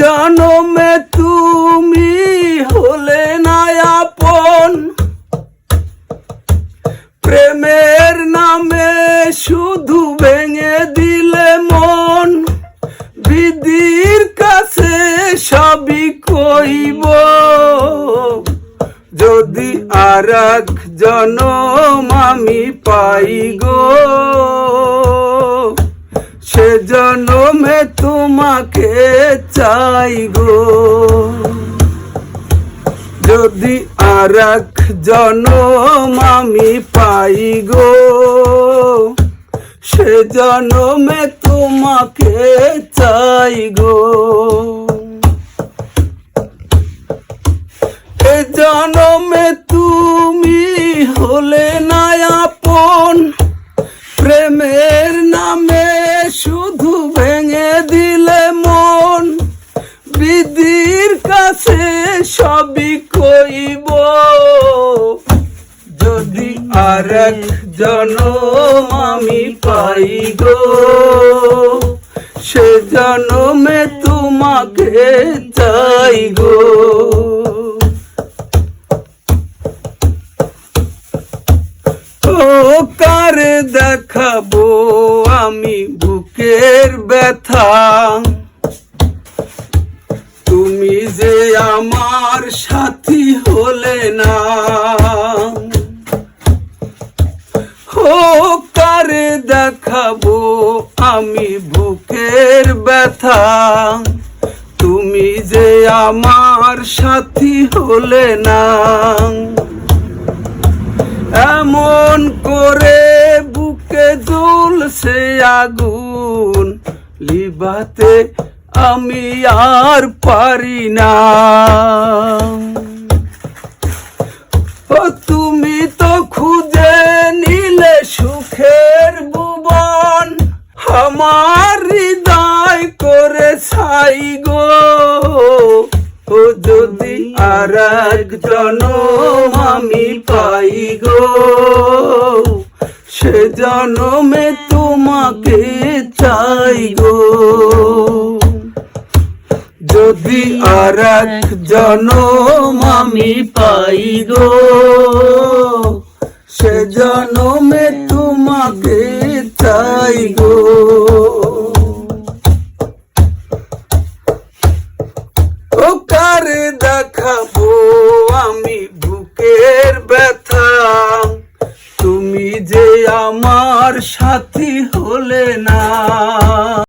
জনমে তুমি হলে না আপন, প্রেমের নামে শুধু ভেঙে দিলে মন। বিধির কাছে সবই কইব, যদি আর এক জনম আমি পাই গো, সে জনমে তোমাকে চাই গো। যদি আর এক জনম আমি পাই গো, সে জনমে তোমাকে চাই গো। এ জনমে তুমি হলে না আপন, প্রেমের নামে শুধু ভেঙে দিলে মন। বিধির কাছে সবই কইব, যদি আর এক জনম আমি পাই গো, সে জনমে তোমাকে চাই গো। ও কারে দেখাবো আমি বুকের ব্যথা, তুমি যে আমার সাথী হলে না। ও কারে দেখাবো আমি বুকের ব্যথা, তুমি যে আমার সাথী হলে না। এমন করে বুকে জ্বলছে আগুন, লিভাতে আমি আর পারি না। ও তুমি তো খুঁজে নিলে সুখের ভুবন, আমার হৃদয় করে ছাই গো। ও যদি আর এক জনম আমি পাই গো, সে জনমে তোমাকে চাই গো। যদি আর এক জনম আমি পাই গো, সে জনমে তোমাকে চাই গো। ও কারে দেখাবো আমি বুকের ব্যথা, তুমি যে আমার সাথী